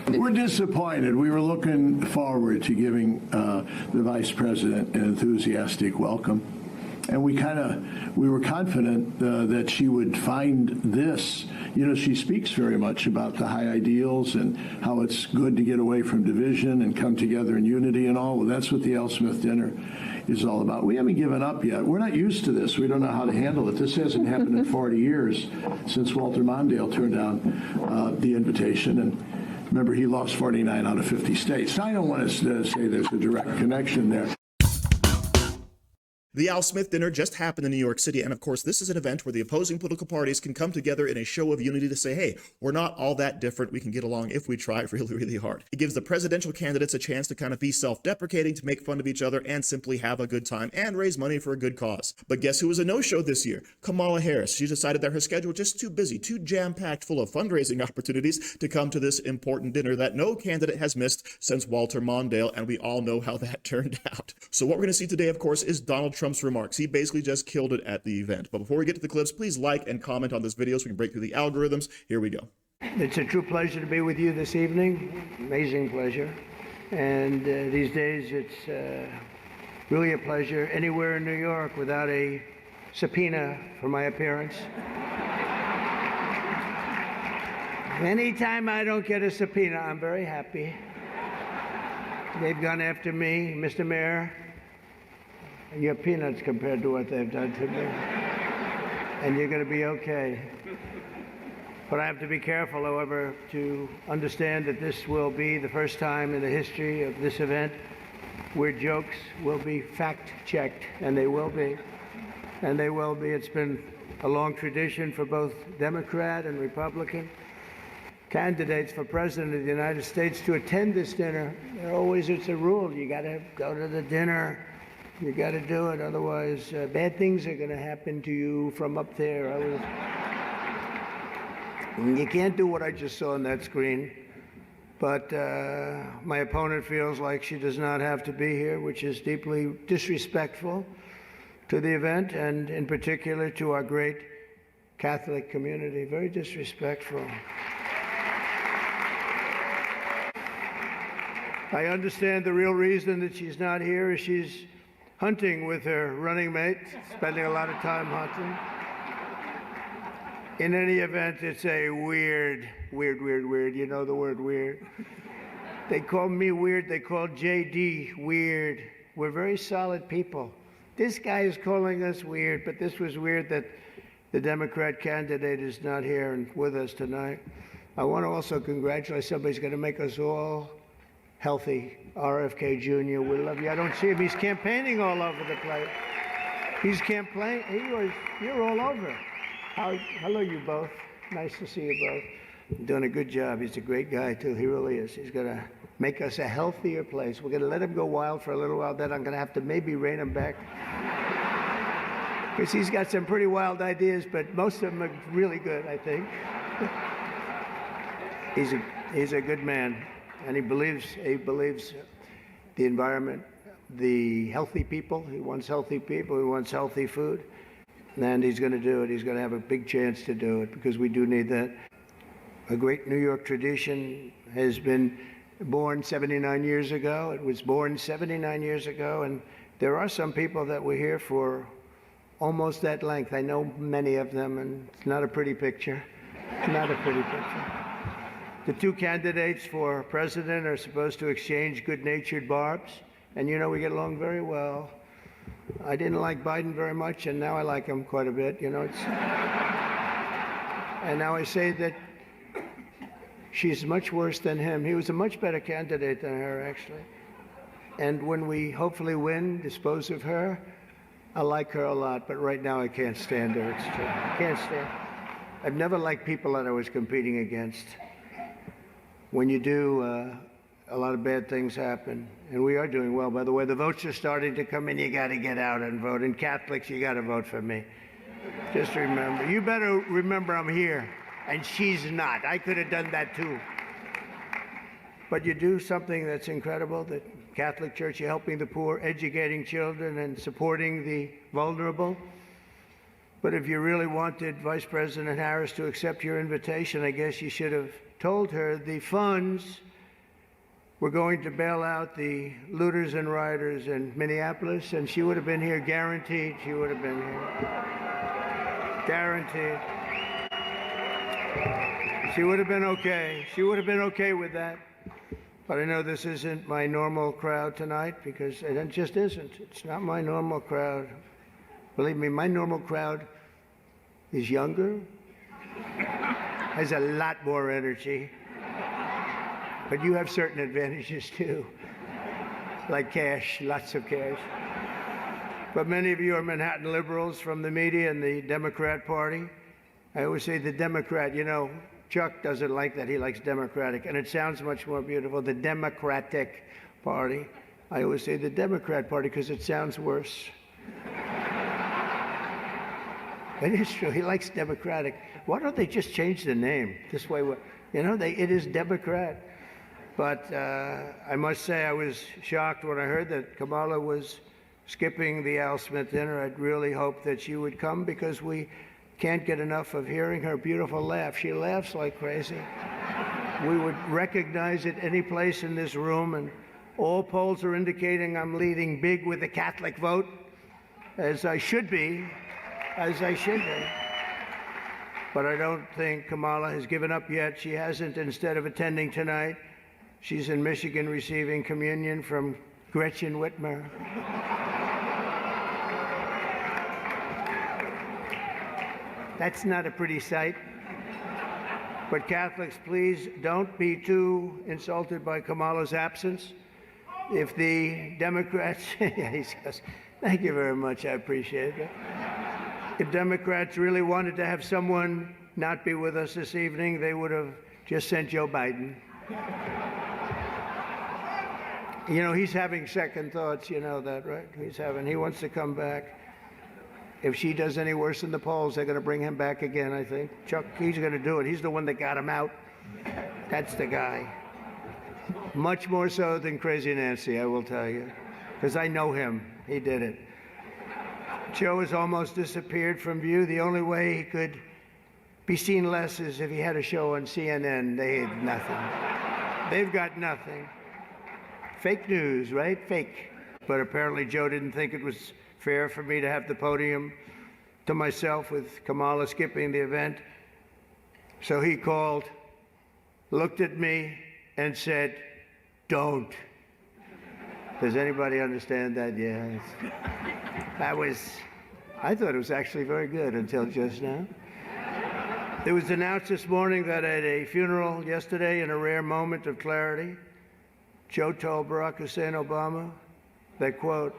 We're disappointed. We were looking forward to giving the Vice President an enthusiastic welcome. And we were confident that she would find this. You know, she speaks very much about the high ideals and how it's good to get away from division and come together in unity and all. Well, that's what the Al Smith dinner is all about. We haven't given up yet. We're not used to this. We don't know how to handle it. This hasn't happened in 40 years since Walter Mondale turned down the invitation. And remember, he lost 49 out of 50 states. I don't want us to say there's a direct connection there. The Al Smith dinner just happened in New York City, and of course, this is an event where the opposing political parties can come together in a show of unity to say, hey, we're not all that different. We can get along if we try really, really hard. It gives the presidential candidates a chance to kind of be self-deprecating, to make fun of each other, and simply have a good time and raise money for a good cause. But guess who was a no-show this year? Kamala Harris. She decided that her schedule was just too busy, too jam-packed full of fundraising opportunities to come to this important dinner that no candidate has missed since Walter Mondale, and we all know how that turned out. So what we're going to see today, of course, is Donald Trump's remarks. He basically just killed it at the event. But before we get to the clips, please like and comment on this video so we can break through the algorithms. Here we go. It's a true pleasure to be with you this evening. Amazing pleasure. And these days, it's really a pleasure anywhere in New York without a subpoena for my appearance. Anytime I don't get a subpoena, I'm very happy. They've gone after me, Mr. Mayor. You're peanuts compared to what they've done to me. And you're going to be okay. But I have to be careful, however, to understand that this will be the first time in the history of this event where jokes will be fact-checked, and they will be. And they will be. It's been a long tradition for both Democrat and Republican candidates for President of the United States to attend this dinner. It's a rule. You got to go to the dinner. You got to do it, otherwise bad things are going to happen to you from up there. You can't do what I just saw on that screen, but my opponent feels like she does not have to be here, which is deeply disrespectful to the event and in particular to our great Catholic community. Very disrespectful. I understand the real reason that she's not here is she's hunting with her running mate, spending a lot of time hunting. In any event, it's a weird. You know the word weird. They call me weird. They call JD weird. We're very solid people. This guy is calling us weird, but this was weird that the Democrat candidate is not here and with us tonight. I want to also congratulate somebody's going to make us all healthy. RFK Jr., we love you. I don't see him. He's campaigning all over the place. He's campaigning. You're all over. Hello, you both. Nice to see you both. You're doing a good job. He's a great guy, too. He really is. He's going to make us a healthier place. We're going to let him go wild for a little while. Then I'm going to have to maybe rein him back. Because he's got some pretty wild ideas, but most of them are really good, I think. He's a good man. And he believes the environment, the healthy people. He wants healthy people. He wants healthy food. And he's going to do it. He's going to have a big chance to do it because we do need that. A great New York tradition has been born 79 years ago. It was born 79 years ago. And there are some people that were here for almost that length. I know many of them, and it's not a pretty picture. It's not a pretty picture. The two candidates for president are supposed to exchange good-natured barbs, and you know we get along very well. I didn't like Biden very much, and now I like him quite a bit. You know, and now I say that she's much worse than him. He was a much better candidate than her, actually. And when we hopefully win, dispose of her, I like her a lot, but right now I can't stand her. It's true. I can't stand her. I've never liked people that I was competing against. When you do, a lot of bad things happen. And we are doing well. By the way, the votes are starting to come in. You got to get out and vote. And Catholics, you got to vote for me. Just remember. You better remember I'm here. And she's not. I could have done that too. But you do something that's incredible. The Catholic Church, you're helping the poor, educating children, and supporting the vulnerable. But if you really wanted Vice President Harris to accept your invitation, I guess you should have told her the funds We're going to bail out the looters and rioters in Minneapolis, and she would have been here, guaranteed. She would have been here. Guaranteed. She would have been okay. She would have been okay with that. But I know this isn't my normal crowd tonight, because it just isn't. It's not my normal crowd. Believe me, my normal crowd is younger, has a lot more energy. But you have certain advantages too, like cash, lots of cash. But many of you are Manhattan liberals from the media and the Democrat Party. I always say the Democrat, you know, Chuck doesn't like that. He likes Democratic, and it sounds much more beautiful, the Democratic Party. I always say the Democrat Party because it sounds worse. It is true. He likes Democratic. Why don't they just change the name? This way, you know, it is Democrat. But I must say I was shocked when I heard that Kamala was skipping the Al Smith dinner. I'd really hoped that she would come, because we can't get enough of hearing her beautiful laugh. She laughs like crazy. We would recognize it any place in this room, and all polls are indicating I'm leading big with the Catholic vote, as I should be, as I should be. But I don't think Kamala has given up yet. She hasn't. Instead of attending tonight, she's in Michigan receiving communion from Gretchen Whitmer. That's not a pretty sight. But Catholics, please don't be too insulted by Kamala's absence. If the Democrats, yeah, he says, thank you very much, I appreciate it. If Democrats really wanted to have someone not be with us this evening, they would have just sent Joe Biden. You know, he's having second thoughts, you know that, right? He wants to come back. If she does any worse in the polls, they're going to bring him back again, I think. Chuck, he's going to do it. He's the one that got him out. That's the guy. Much more so than Crazy Nancy, I will tell you, because I know him. He did it. Joe has almost disappeared from view. The only way he could be seen less is if he had a show on CNN. They had nothing. They've got nothing. Fake news, right? Fake. But apparently Joe didn't think it was fair for me to have the podium to myself with Kamala skipping the event. So he called, looked at me, and said, don't. Does anybody understand that? Yes. I thought it was actually very good until just now. It was announced this morning that at a funeral yesterday, in a rare moment of clarity, Joe told Barack Hussein Obama that, quote,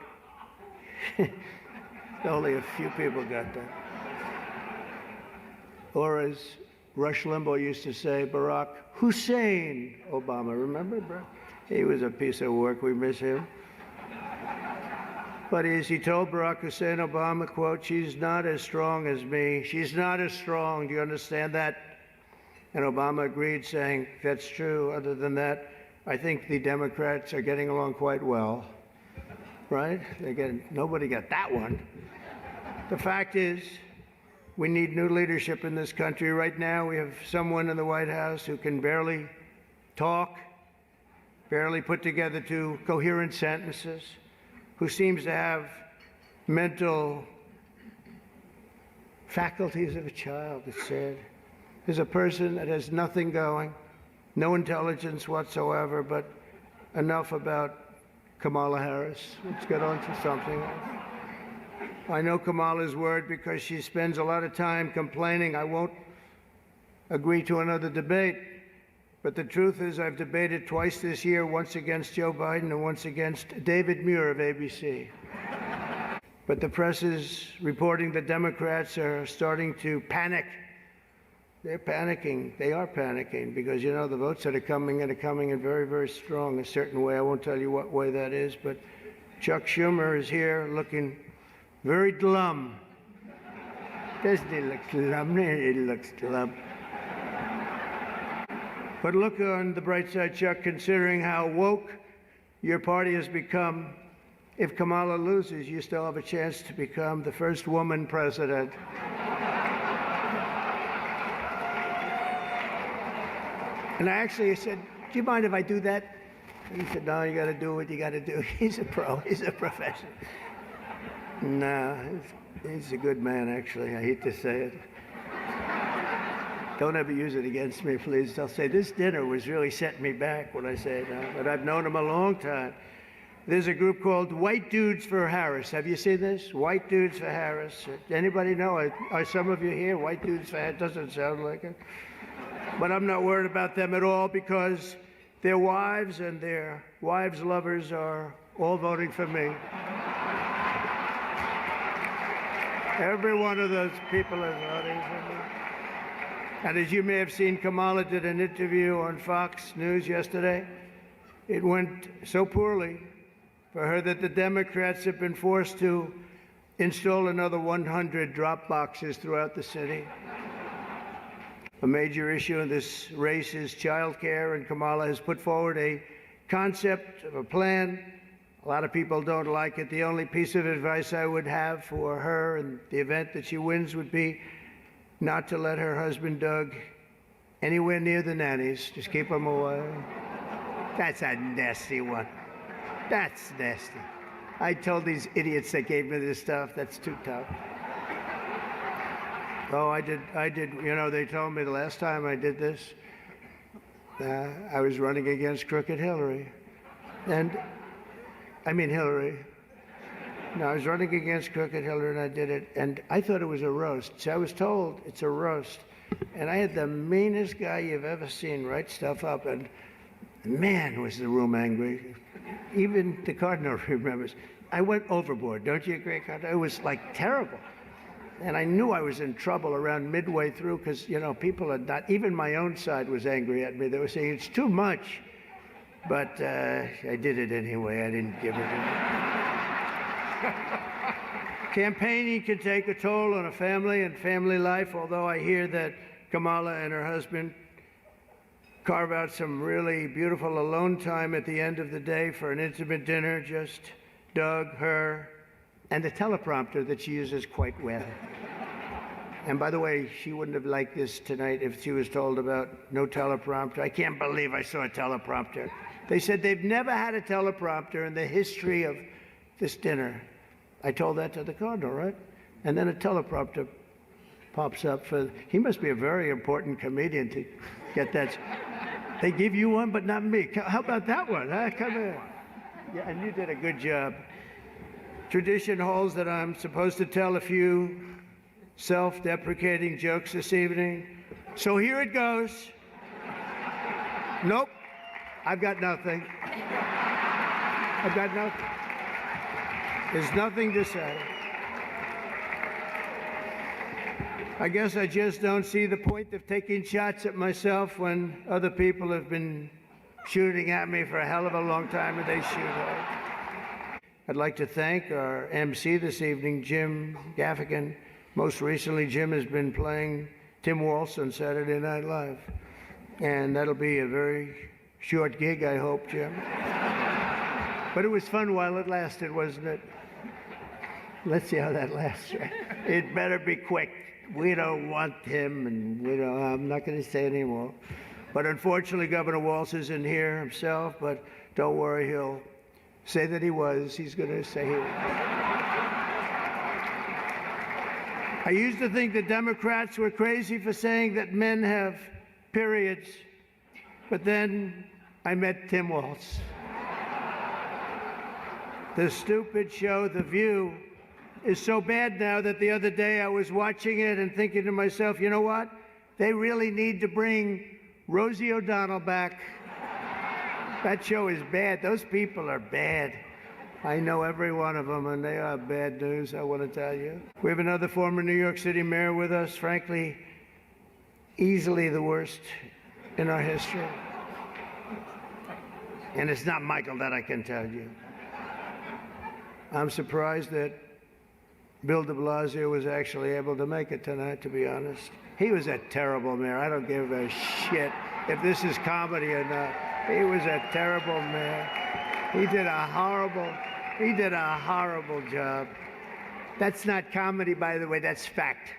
only a few people got that. Or as Rush Limbaugh used to say, Barack Hussein Obama. Remember, bro? He was a piece of work. We miss him. But as he told Barack Hussein Obama, quote, she's not as strong as me. She's not as strong. Do you understand that? And Obama agreed, saying, that's true. Other than that, I think the Democrats are getting along quite well. Right? Nobody got that one. The fact is, we need new leadership in this country. Right now, we have someone in the White House who can barely talk, barely put together two coherent sentences, who seems to have mental faculties of a child, it's said. There's a person that has nothing going, no intelligence whatsoever, but enough about Kamala Harris. Let's get on to something else. I know Kamala's word because she spends a lot of time complaining. I won't agree to another debate. But the truth is, I've debated twice this year, once against Joe Biden and once against David Muir of ABC. But the press is reporting that Democrats are starting to panic. They're panicking. They are panicking because, you know, the votes that are coming in very, very strong, a certain way. I won't tell you what way that is, but Chuck Schumer is here looking very glum. Doesn't he look glum? He looks glum. But look on the bright side, Chuck, considering how woke your party has become. If Kamala loses, you still have a chance to become the first woman president. And I actually said, do you mind if I do that? He said, no, you got to do what you got to do. He's a pro. He's a professional. No, he's a good man, actually. I hate to say it. Don't ever use it against me, please. They'll say, this dinner was really setting me back when I say it now, but I've known him a long time. There's a group called White Dudes for Harris. Have you seen this? White Dudes for Harris. Anybody know? Are some of you here? White Dudes for Harris? Doesn't sound like it. But I'm not worried about them at all because their wives and their wives' lovers are all voting for me. Every one of those people is voting for me. And as you may have seen, Kamala did an interview on Fox News yesterday. It went so poorly for her that the Democrats have been forced to install another 100 drop boxes throughout the city. A major issue in this race is child care, and Kamala has put forward a concept of a plan. A lot of people don't like it. The only piece of advice I would have for her in the event that she wins would be not to let her husband, Doug, anywhere near the nannies. Just keep them away. That's a nasty one. That's nasty. I told these idiots that gave me this stuff, that's too tough. Oh, I did, you know, they told me the last time I did this, I was running against crooked Hillary. Hillary. No, I was running against crooked Hillary and I did it, and I thought it was a roast. So I was told it's a roast. And I had the meanest guy you've ever seen write stuff up, and man, was the room angry. Even the Cardinal remembers. I went overboard, don't you agree, Cardinal? It was like terrible. And I knew I was in trouble around midway through because, you know, people had not, even my own side was angry at me. They were saying, it's too much. But I did it anyway. I didn't give it Campaigning can take a toll on a family and family life, although I hear that Kamala and her husband carve out some really beautiful alone time at the end of the day for an intimate dinner, just Doug, her, and the teleprompter that she uses quite well. And by the way, she wouldn't have liked this tonight if she was told about no teleprompter. I can't believe I saw a teleprompter. They said they've never had a teleprompter in the history of this dinner. I told that to the Cardinal, right? And then a teleprompter pops up for, he must be a very important comedian to get that. They give you one, but not me. How about that one? Huh? Come here. Yeah, and you did a good job. Tradition holds that I'm supposed to tell a few self-deprecating jokes this evening. So here it goes. Nope, I've got nothing. I've got nothing. There's nothing to say. I guess I just don't see the point of taking shots at myself when other people have been shooting at me for a hell of a long time and they shoot hard. I'd like to thank our MC this evening, Jim Gaffigan. Most recently, Jim has been playing Tim Waltz on Saturday Night Live. And that'll be a very short gig, I hope, Jim. But it was fun while it lasted, wasn't it? Let's see how that lasts. It better be quick. We don't want him, and I'm not going to say anymore. But unfortunately, Governor Waltz isn't here himself, but don't worry, he'll say that he was. He's going to say he was. I used to think the Democrats were crazy for saying that men have periods, but then I met Tim Waltz. The stupid show, The View, is so bad now that the other day I was watching it and thinking to myself, you know what? They really need to bring Rosie O'Donnell back. That show is bad. Those people are bad. I know every one of them, and they are bad news, I want to tell you. We have another former New York City mayor with us, frankly, easily the worst in our history. And it's not Michael, that I can tell you. I'm surprised that Bill de Blasio was actually able to make it tonight, to be honest. He was a terrible mayor. I don't give a shit if this is comedy or not. He was a terrible mayor. He did a horrible job. That's not comedy, by the way, that's fact.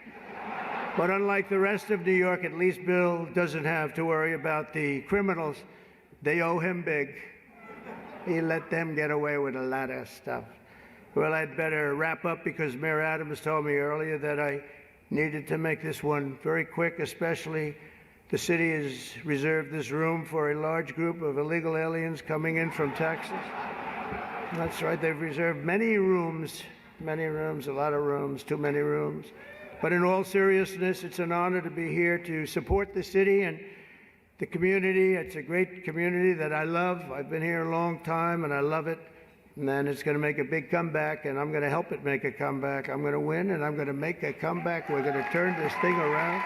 But unlike the rest of New York, at least Bill doesn't have to worry about the criminals. They owe him big. He let them get away with a lot of stuff. Well, I'd better wrap up because Mayor Adams told me earlier that I needed to make this one very quick, especially the city has reserved this room for a large group of illegal aliens coming in from Texas. That's right, they've reserved many rooms, a lot of rooms, too many rooms. But in all seriousness, it's an honor to be here to support the city and the community. It's a great community that I love. I've been here a long time and I love it. And then it's going to make a big comeback, and I'm going to help it make a comeback. I'm going to win, and I'm going to make a comeback. We're going to turn this thing around.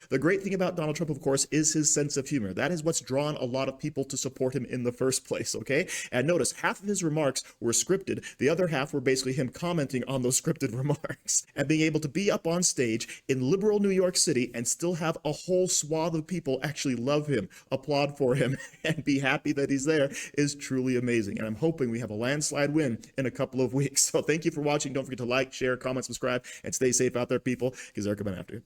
The great thing about Donald Trump, of course, is his sense of humor. That is what's drawn a lot of people to support him in the first place, okay? And notice, half of his remarks were scripted. The other half were basically him commenting on those scripted remarks. And being able to be up on stage in liberal New York City and still have a whole swath of people actually love him, applaud for him, and be happy that he's there is truly amazing. And I'm hoping we have a landslide win in a couple of weeks. So thank you for watching. Don't forget to like, share, comment, subscribe, and stay safe out there, people, because they're coming after you.